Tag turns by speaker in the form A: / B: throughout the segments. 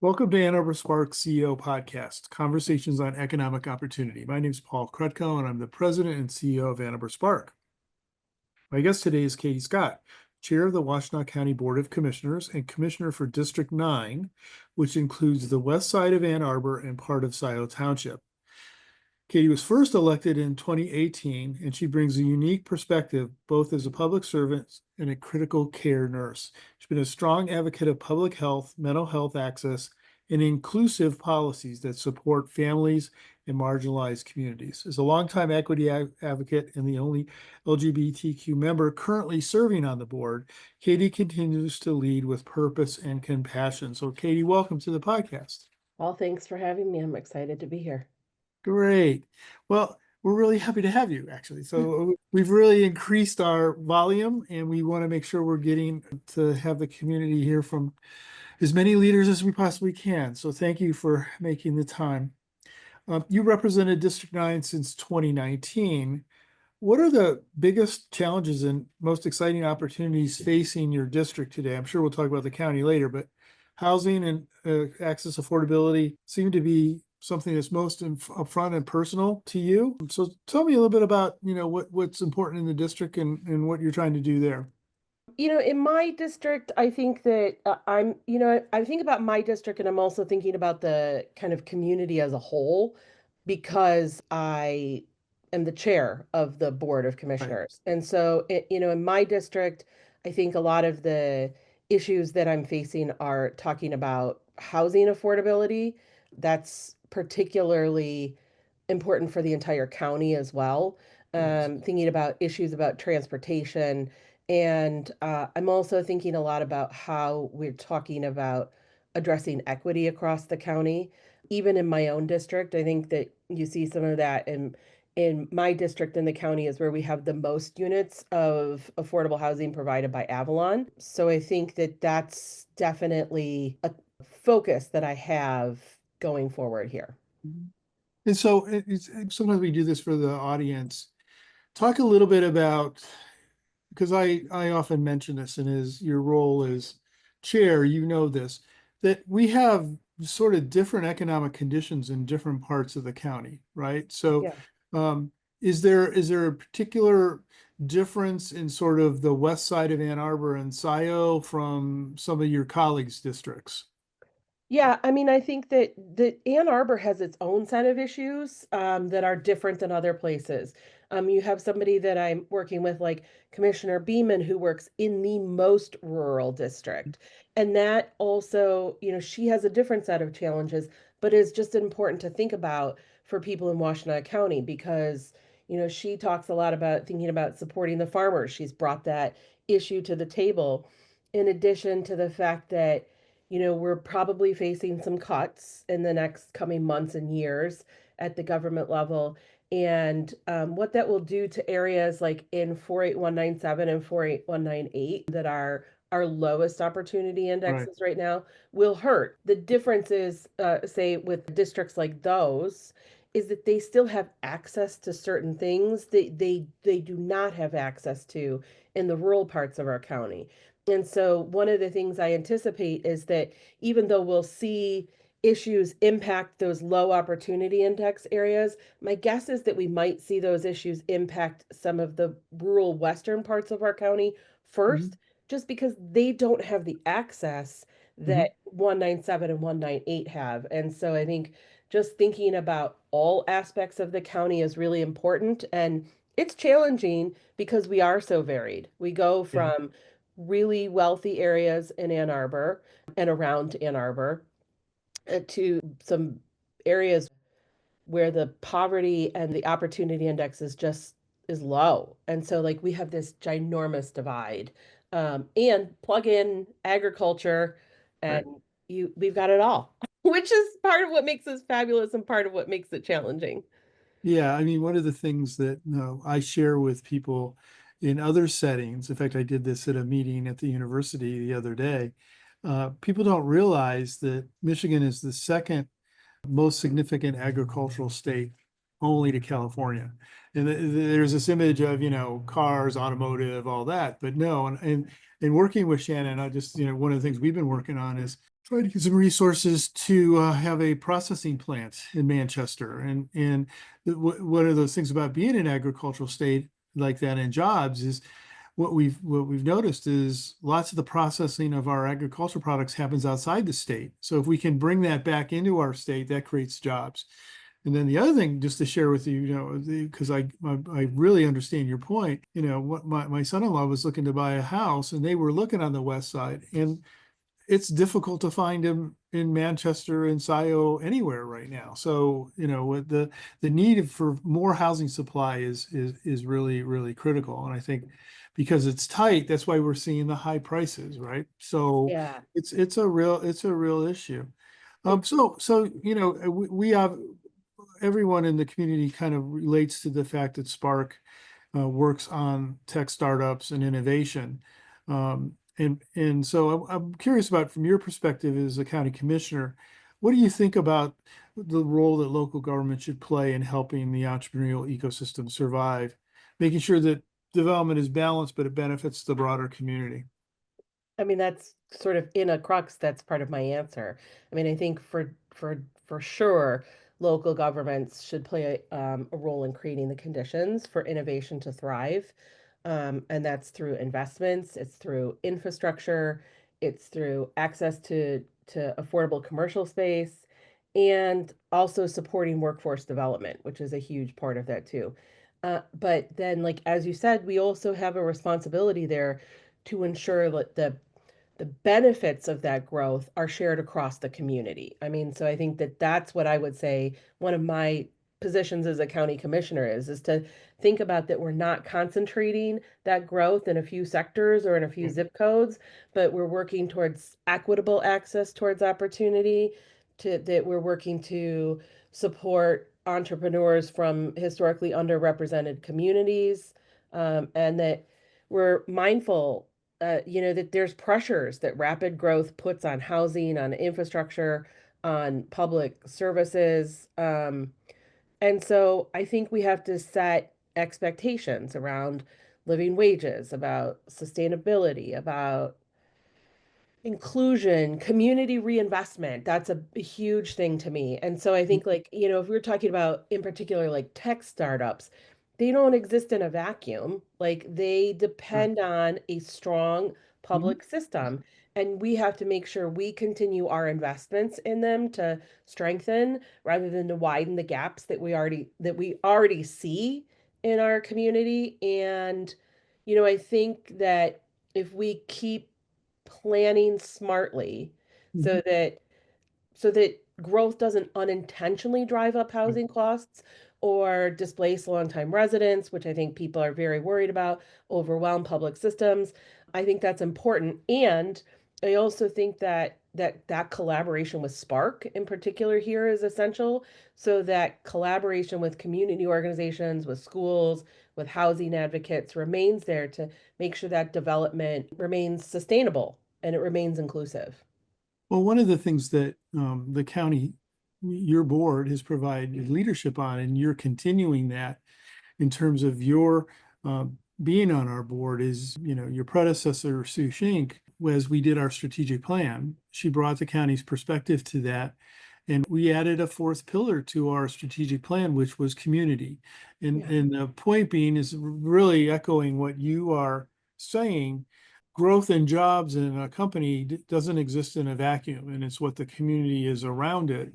A: Welcome to Ann Arbor Spark CEO Podcast, Conversations on Economic Opportunity. My name is Paul Krutko, and I'm the President and CEO of Ann Arbor Spark. My guest today is Katie Scott, Chair of the Washtenaw County Board of Commissioners and Commissioner for District 9, which includes the west side of Ann Arbor and part of Scioto Township. Katie was first elected in 2018, and she brings a unique perspective, both as a public servant and a critical care nurse. She's been a strong advocate of public health, mental health access, and inclusive policies that support families and marginalized communities. As a longtime equity advocate and the only LGBTQ member currently serving on the board, Katie continues to lead with purpose and compassion. So, Katie, welcome to the podcast.
B: Well, thanks for having me. I'm excited to be here.
A: Great. Well, we're really happy to have you, actually. So we've really increased our volume, and we want to make sure we're getting to have the community hear from as many leaders as we possibly can. So thank you for making the time. You represented District 9 since 2019. What are the biggest challenges and most exciting opportunities facing your district today? I'm sure we'll talk about the county later, but housing and access affordability seem to be something that's most upfront and personal to you. So tell me a little bit about, what's important in the district and what you're trying to do there.
B: In my district, I think that I think about my district and I'm also thinking about the kind of community as a whole because I am the chair of the Board of Commissioners. And so, in my district, I think a lot of the issues that I'm facing are talking about housing affordability. That's particularly important for the entire county as well.
A: Yes.
B: Thinking about issues about transportation. And I'm also thinking a lot about how we're talking about addressing equity across the county. Even in my own district, I think that you see some of that in my district in the county is where we have the most units of affordable housing provided by Avalon. So I think that that's definitely a focus that I have going forward here.
A: And so sometimes we do this for the audience. Talk a little bit about, because I often mention this, and as your role as chair, you know this, that we have sort of different economic conditions in different parts of the county, right? So
B: Yeah.
A: is there a particular difference in sort of the west side of Ann Arbor and Scioto from some of your colleagues' districts?
B: Yeah, I mean, I think that Ann Arbor has its own set of issues that are different than other places. You have somebody that I'm working with, like Commissioner Beeman, who works in the most rural district. And that also, she has a different set of challenges, but is just important to think about for people in Washtenaw County because, she talks a lot about thinking about supporting the farmers. She's brought that issue to the table, in addition to the fact that we're probably facing some cuts in the next coming months and years at the government level. And what that will do to areas like in 48197 and 48198 that are our lowest opportunity
A: Right.
B: indexes right now will hurt. The difference is, say, with districts like those, is that they still have access to certain things they do not have access to in the rural parts of our county. And so one of the things I anticipate is that even though we'll see issues impact those low opportunity index areas, my guess is that we might see those issues impact some of the rural western parts of our county first, just because they don't have the access that 197 and 198 have. And so I think just thinking about all aspects of the county is really important. And it's challenging because we are so varied. We go
A: Yeah.
B: from really wealthy areas in Ann Arbor and around Ann Arbor to some areas where the poverty and the opportunity index is low. And so like we have this ginormous divide. And plug in agriculture and
A: Right.
B: we've got it all, which is part of what makes us fabulous and part of what makes it challenging.
A: Yeah, I mean, one of the things that I share with people in other settings, in fact, I did this at a meeting at the university the other day. People don't realize that Michigan is the second most significant agricultural state, only to California. And there's this image of, cars, automotive, all that, but no. And working with Shannon, I just, one of the things we've been working on is try to get some resources to have a processing plant in Manchester. And one of those things about being an agricultural state like that and jobs is what we've noticed is lots of the processing of our agricultural products happens outside the state. So if we can bring that back into our state, that creates jobs. And then the other thing, just to share with you, because I really understand your point. What my son-in-law was looking to buy a house, and they were looking on the west side, and it's difficult to find them in Manchester and SIO anywhere right now. So, with the need for more housing supply is really, really critical. And I think because it's tight, that's why we're seeing the high prices, right? So
B: Yeah.
A: it's a real issue.
B: It,
A: We have everyone in the community kind of relates to the fact that Spark works on tech startups and innovation. And so I'm curious about, from your perspective as a county commissioner, what do you think about the role that local government should play in helping the entrepreneurial ecosystem survive, making sure that development is balanced, but it benefits the broader community?
B: I mean, that's sort of in a crux, that's part of my answer. I mean, I think for sure, local governments should play a role in creating the conditions for innovation to thrive. And that's through investments, it's through infrastructure, it's through access to affordable commercial space, and also supporting workforce development, which is a huge part of that too. But then, like as you said, we also have a responsibility there to ensure that the benefits of that growth are shared across the community. I mean, so I think that that's what I would say one of my positions as a county commissioner is to think about that we're not concentrating that growth in a few sectors or in a few zip codes, but we're working towards equitable access towards opportunity, to that we're working to support entrepreneurs from historically underrepresented communities, and that we're mindful that there's pressures that rapid growth puts on housing, on infrastructure, on public services. And so I think we have to set expectations around living wages, about sustainability, about inclusion, community reinvestment. That's a huge thing to me. And so I think, like, if we're talking about in particular like tech startups, they don't exist in a vacuum. Like they
A: Right.
B: depend on a strong
A: Mhm.
B: public system. And we have to make sure we continue our investments in them to strengthen rather than to widen the gaps that we already see in our community. And I think that if we keep planning smartly
A: Mhm.
B: so that growth doesn't unintentionally drive up
A: Right.
B: housing costs or displace longtime residents, which I think people are very worried about, overwhelm public systems. I think that's important. And I also think that collaboration with Spark in particular here is essential, so that collaboration with community organizations, with schools, with housing advocates remains there to make sure that development remains sustainable and it remains inclusive.
A: Well, one of the things that the county, your board has provided leadership on, and you're continuing that in terms of your being on our board, is, your predecessor, Sue Shink, as we did our strategic plan, she brought the county's perspective to that. And we added a fourth pillar to our strategic plan, which was community. And,
B: Yeah.
A: and the point being is really echoing what you are saying. Growth and jobs in a company doesn't exist in a vacuum, and it's what the community is around it.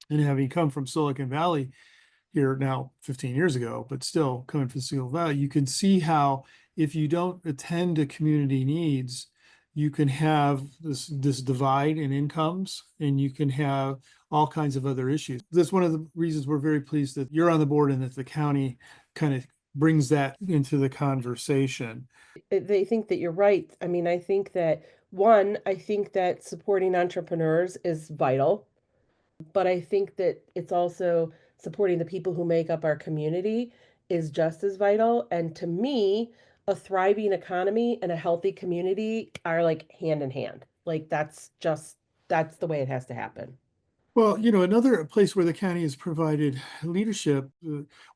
A: And having come from Silicon Valley here now 15 years ago, but still coming from Silicon Valley, you can see how if you don't attend to community needs, you can have this divide in incomes, and you can have all kinds of other issues. That's one of the reasons we're very pleased that you're on the board and that the county kind of brings that into the conversation.
B: They think that you're right. I mean, I think that supporting entrepreneurs is vital, but I think that it's also supporting the people who make up our community is just as vital. And to me, a thriving economy and a healthy community are like hand in hand. Like that's the way it has to happen.
A: Well, another place where the county has provided leadership,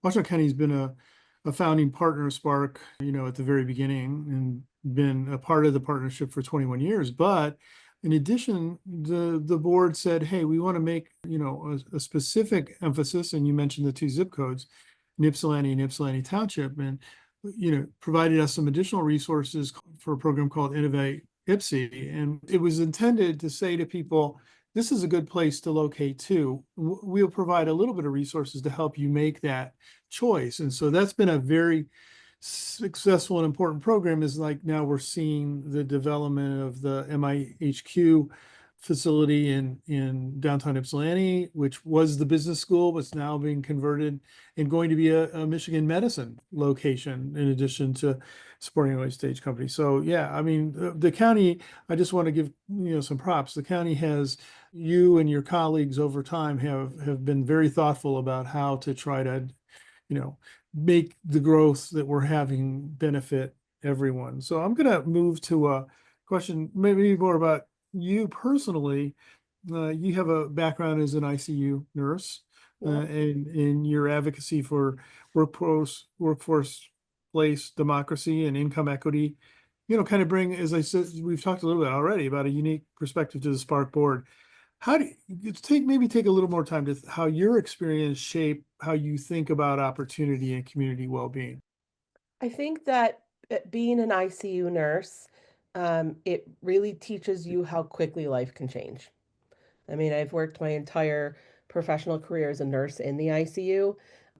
A: Washtenaw County has been a founding partner of Spark, at the very beginning, and been a part of the partnership for 21 years. But In addition, the board said, hey, we want to make, a specific emphasis, and you mentioned the two zip codes, Ypsilanti and Ypsilanti Township, and, provided us some additional resources for a program called Innovate Ipsy. And it was intended to say to people, this is a good place to locate too. We'll provide a little bit of resources to help you make that choice. And so that's been a very successful and important program. Is like now we're seeing the development of the MIHQ facility in downtown Ypsilanti, which was the business school, but it's now being converted and going to be a Michigan medicine location in addition to supporting a stage company. So yeah, I mean, the county, I just want to give, some props. The county has, you and your colleagues over time have been very thoughtful about how to try to, make the growth that we're having benefit everyone. So I'm going to move to a question, maybe more about you personally. You have a background as an ICU nurse,
B: Yeah.
A: and in your advocacy for workforce place democracy and income equity, kind of bring, as I said, we've talked a little bit already about a unique perspective to the Spark board. How do you take a little more time to how your experience shape how you think about opportunity and community well-being?
B: I think that being an ICU nurse, it really teaches you how quickly life can change. I mean, I've worked my entire professional career as a nurse in the ICU.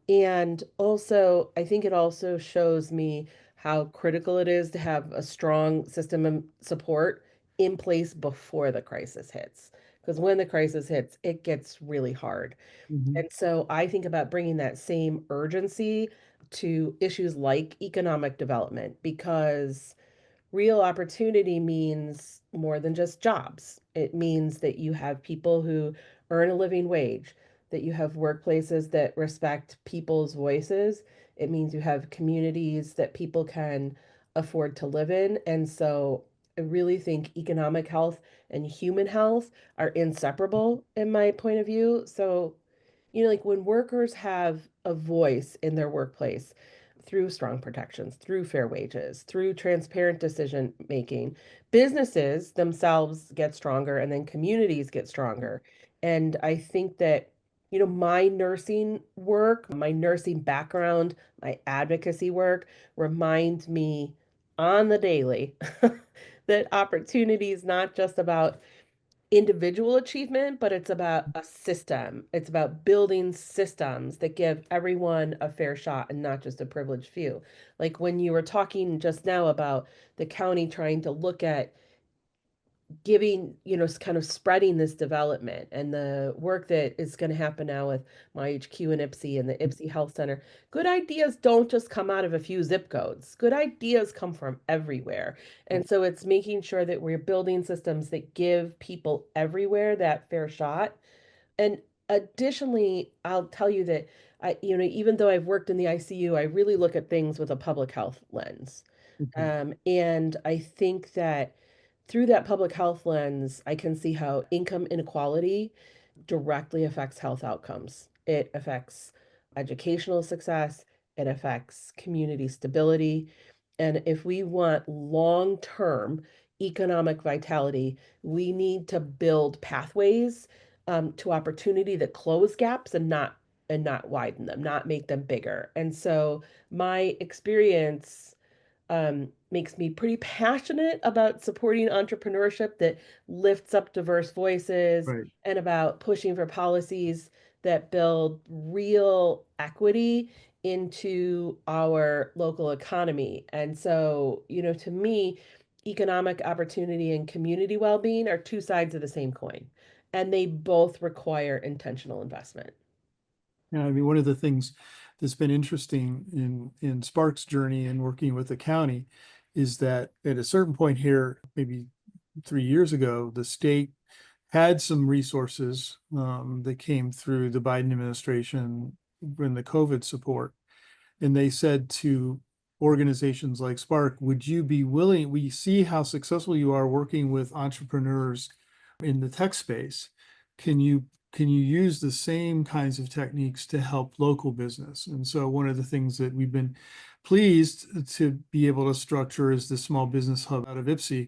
B: And also, I think it also shows me how critical it is to have a strong system of support in place before the crisis hits. Because when the crisis hits, it gets really hard.
A: Mhm.
B: And so I think about bringing that same urgency to issues like economic development because real opportunity means more than just jobs. It means that you have people who earn a living wage, that you have workplaces that respect people's voices. It means you have communities that people can afford to live in. And so I really think economic health and human health are inseparable in my point of view. So like when workers have a voice in their workplace through strong protections, through fair wages, through transparent decision making, businesses themselves get stronger and then communities get stronger. And I think that, my nursing work, my nursing background, my advocacy work reminds me on the daily that opportunity is not just about individual achievement, but it's about a system. It's about building systems that give everyone a fair shot and not just a privileged few. Like when you were talking just now about the county trying to look at giving, kind of spreading this development and the work that is going to happen now with my HQ and IPSI and the IPSI Health Center. Good ideas don't just come out of a few zip codes. Good ideas come from everywhere. And so it's making sure that we're building systems that give people everywhere that fair shot. And additionally, I'll tell you that even though I've worked in the ICU, I really look at things with a public health lens.
A: Okay.
B: And I think that through that public health lens, I can see how income inequality directly affects health outcomes. It affects educational success, it affects community stability. And if we want long-term economic vitality, we need to build pathways to opportunity that close gaps and not widen them, not make them bigger. And so my experience makes me pretty passionate about supporting entrepreneurship that lifts up diverse voices
A: Right.
B: and about pushing for policies that build real equity into our local economy. And so, to me, economic opportunity and community well-being are two sides of the same coin, and they both require intentional investment.
A: Yeah, I mean, one of the things that's been interesting in Spark's journey and working with the county is that at a certain point here, maybe 3 years ago, the state had some resources that came through the Biden administration in the COVID support. And they said to organizations like Spark, would you be willing? We see how successful you are working with entrepreneurs in the tech space. Can you use the same kinds of techniques to help local business? And so one of the things that we've been pleased to be able to structure is the small business hub out of IPSI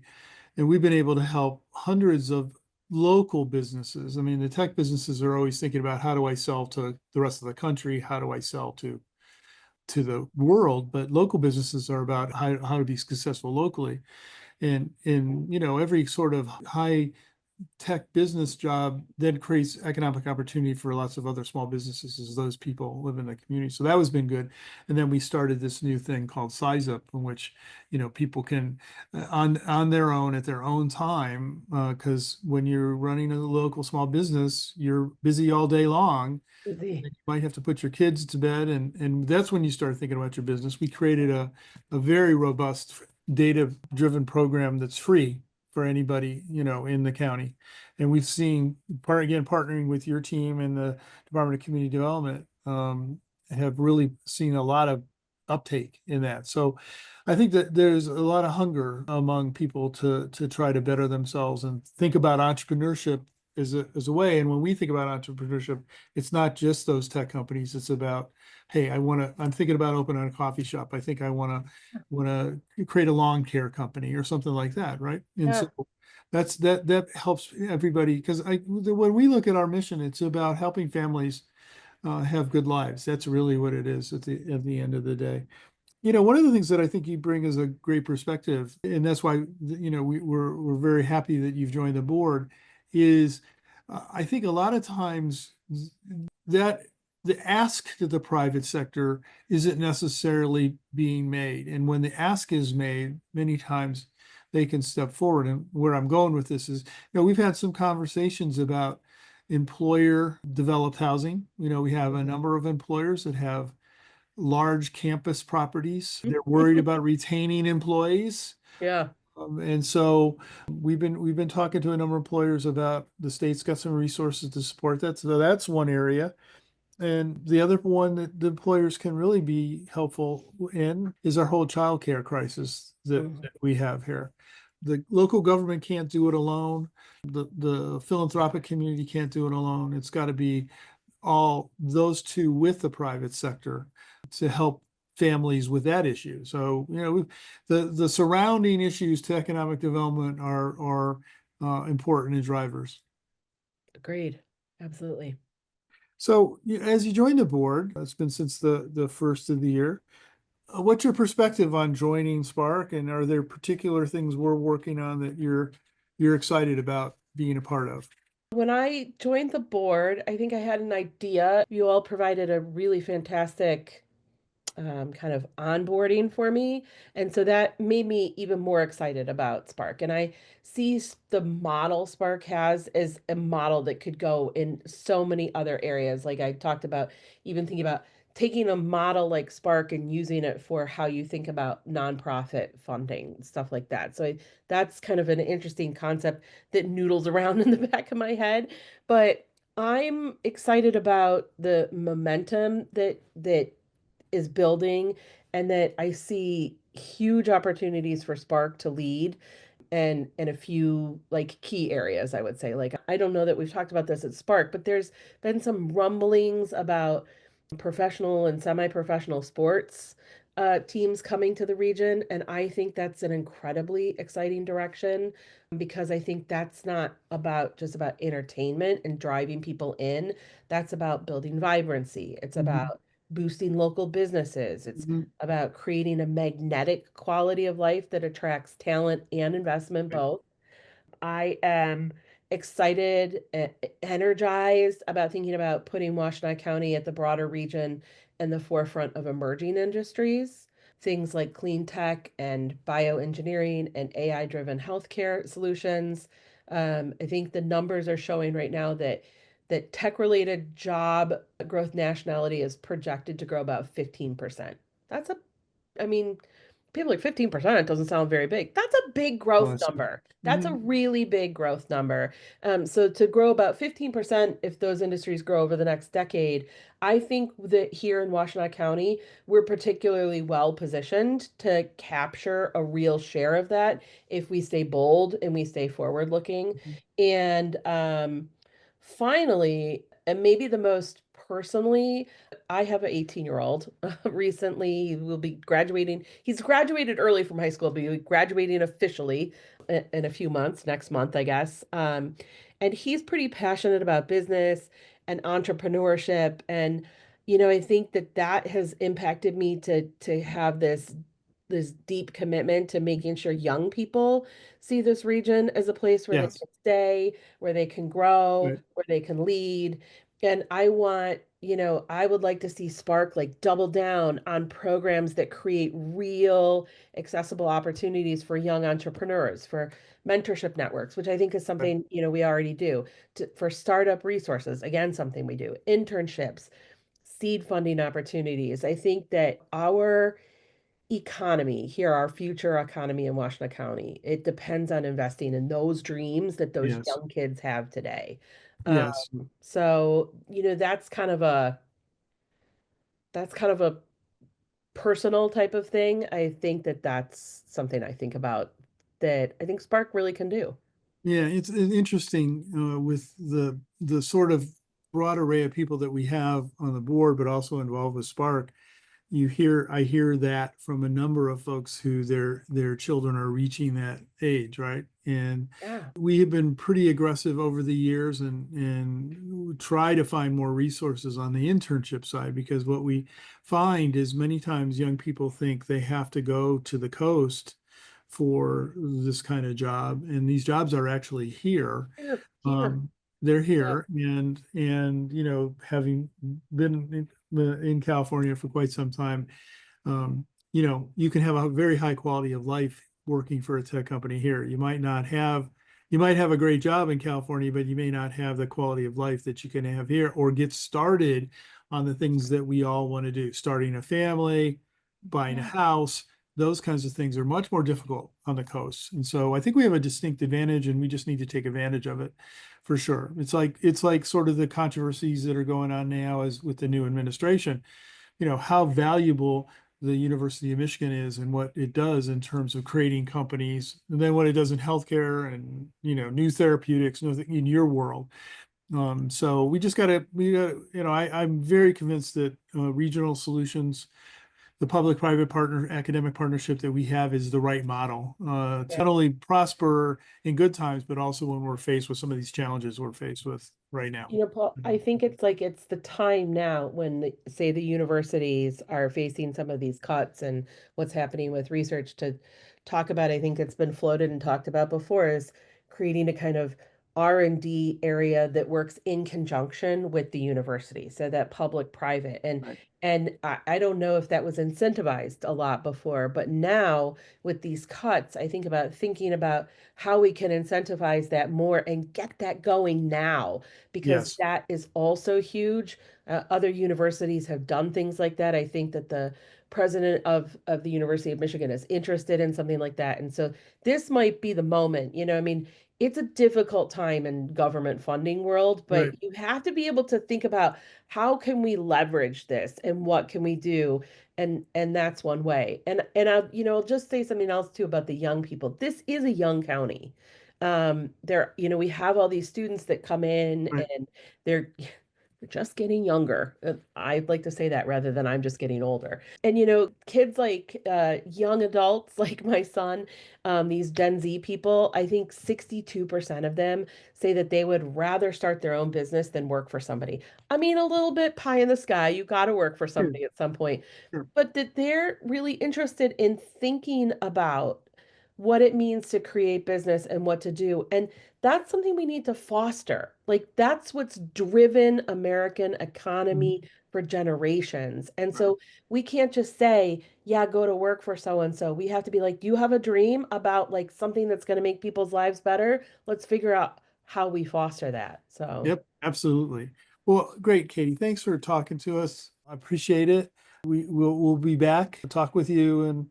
A: And we've been able to help hundreds of local businesses. I mean, the tech businesses are always thinking about how do I sell to the rest of the country? How do I sell to the world? But local businesses are about how to be successful locally. And every sort of high tech business job then creates economic opportunity for lots of other small businesses as those people live in the community. So that has been good. And then we started this new thing called Size Up, in which people can on their own at their own time, because when you're running a local small business, you're busy all day long.
B: Busy.
A: You might have to put your kids to bed, and that's when you start thinking about your business. We created a very robust data-driven program that's free for anybody, in the county. And we've seen, partnering with your team and the Department of Community Development, have really seen a lot of uptake in that. So I think that there's a lot of hunger among people to try to better themselves and think about entrepreneurship as a way. And when we think about entrepreneurship, it's not just those tech companies. It's about, hey, I'm thinking about opening a coffee shop. I think I want to create a lawn care company or something like that, right? And
B: Yeah.
A: so that helps everybody, because when we look at our mission, it's about helping families have good lives. That's really what it is at the end of the day. One of the things that I think you bring is a great perspective, and that's why we're very happy that you've joined the board. Is I think a lot of times that the ask to the private sector isn't necessarily being made, and when the ask is made, many times they can step forward. And where I'm going with this is, we've had some conversations about employer developed housing. We have a number of employers that have large campus properties. They're worried about retaining employees.
B: Yeah.
A: And so we've been talking to a number of employers about the state's got some resources to support that. So that's one area. And the other one that the employers can really be helpful in is our whole childcare crisis
B: Mhm.
A: that we have here. The local government can't do it alone. The philanthropic community can't do it alone. It's got to be all those two with the private sector to help families with that issue. So, the surrounding issues to economic development are important as drivers.
B: Agreed. Absolutely.
A: So, as you join the board, it's been since the first of the year. What's your perspective on joining Spark, and are there particular things we're working on that you're excited about being a part of?
B: When I joined the board, I think I had an idea. You all provided a really fantastic kind of onboarding for me. And so that made me even more excited about Spark. And I see the model Spark has as a model that could go in so many other areas. Like I talked about, even thinking about taking a model like Spark and using it for how you think about nonprofit funding, stuff like that. So that's kind of an interesting concept that noodles around in the back of my head. But I'm excited about the momentum that is building, and that I see huge opportunities for Spark to lead and in a few like key areas, I would say. Like I don't know that we've talked about this at Spark, but there's been some rumblings about professional and semi-professional sports teams coming to the region, and I think that's an incredibly exciting direction because I think that's not about just about entertainment and driving people in. That's about building vibrancy. It's
A: Mhm.
B: about boosting local businesses. It's
A: Mhm.
B: about creating a magnetic quality of life that attracts talent and investment both. I am excited, energized about thinking about putting Washtenaw County at the broader region in the forefront of emerging industries, things like clean tech and bioengineering and AI-driven healthcare solutions. I think the numbers are showing right now that tech-related job growth nationality is projected to grow about 15%. That's a I mean, people like 15% doesn't sound very big. That's a big growth
A: Awesome.
B: number. That's a
A: Mhm.
B: really big growth number. So to grow about 15%, if those industries grow over the next decade, I think that here in Washtenaw County, we're particularly well positioned to capture a real share of that if we stay bold and we stay forward looking. And finally, and maybe the most personally I have an 18-year-old recently. He will be graduating. He's graduated early from high school, but he'll be graduating officially in a few months, next month, I guess. And he's pretty passionate about business and entrepreneurship. And, I think that that has impacted me to have this deep commitment to making sure young people see this region as a place where they
A: Yes.
B: can stay, where they can grow,
A: Right.
B: where they can lead. And I would like to see Spark like double down on programs that create real accessible opportunities for young entrepreneurs, for mentorship networks, which I think is
A: Right.
B: something, we already do, for startup resources, again, something we do, internships, seed funding opportunities. I think that our economy here, our future economy in Washtenaw County, it depends on investing in those dreams that those
A: Yes.
B: young kids have today. Um,
A: Yes.
B: so, that's kind of a personal type of thing. I think that that's something I think about that I think Spark really can do.
A: Yeah, it's interesting with the sort of broad array of people that we have on the board, but also involved with Spark. I hear that from a number of folks who their children are reaching that age, right? And
B: Yeah.
A: we have been pretty aggressive over the years and try to find more resources on the internship side, because what we find is many times young people think they have to go to the coast for this kind of job, and these jobs are actually here.
B: Here.
A: um, they're
B: Yeah.
A: here, and having been in California for quite some time, you can have a very high quality of life working for a tech company here. You might have a great job in California, but you may not have the quality of life that you can have here, or get started on the things that we all want to do, starting a family, buying a
B: Yeah.
A: house. Those kinds of things are much more difficult on the coast. And so I think we have a distinct advantage, and we just need to take advantage of it for sure. It's like sort of the controversies that are going on now as with the new administration, how valuable the University of Michigan is and what it does in terms of creating companies, and then what it does in healthcare and, new therapeutics in your world. So I'm very convinced that regional solutions, the public-private academic partnership that we have, is the right model to not only prosper in good times, but also when we're faced with some of these challenges we're faced with right now.
B: Paul, I think it's the time now when, say, the universities are facing some of these cuts and what's happening with research to talk about. I think it's been floated and talked about before is creating a kind of R&D area that works in conjunction with the university, so that public-private. And
A: Right.
B: I don't know if that was incentivized a lot before, but now with these cuts, I think about thinking about how we can incentivize that more and get that going now, because
A: Yes.
B: that is also huge. Other universities have done things like that. I think that the president of the University of Michigan is interested in something like that. And so this might be the moment, I mean, it's a difficult time in government funding world, but
A: Right.
B: you have to be able to think about how can we leverage this and what can we do? And that's one way. And I'll just say something else too about the young people. This is a young county. We have all these students that come in
A: Right.
B: and they're just getting younger. I'd like to say that rather than I'm just getting older. And kids like young adults like my son, these Gen Z people, I think 62% of them say that they would rather start their own business than work for somebody. I mean, a little bit pie in the sky. You got to work for
A: Sure.
B: somebody at some point,
A: Sure.
B: but that they're really interested in thinking about what it means to create business and what to do. And that's something we need to foster. Like that's what's driven American
A: Mhm.
B: economy for generations. And
A: Right.
B: so we can't just say, yeah, go to work for so and so. We have to be like, do you have a dream about like something that's going to make people's lives better? Let's figure out how we foster that. So
A: Yep, absolutely. Well, great, Katie. Thanks for talking to us. I appreciate it. We'll be back to talk with you in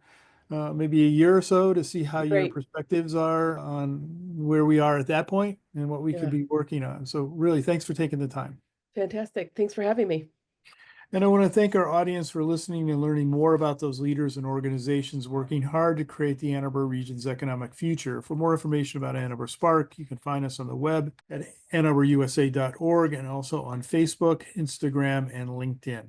A: maybe a year or so to see how your
B: great.
A: perspectives are on where we are at that point and what we could
B: Yeah.
A: be working on. So really, thanks for taking the time.
B: Fantastic. Thanks for having me.
A: And I want to thank our audience for listening and learning more about those leaders and organizations working hard to create the Ann Arbor region's economic future. For more information about Ann Arbor Spark, you can find us on the web at annarborusa.org and also on Facebook, Instagram, and LinkedIn.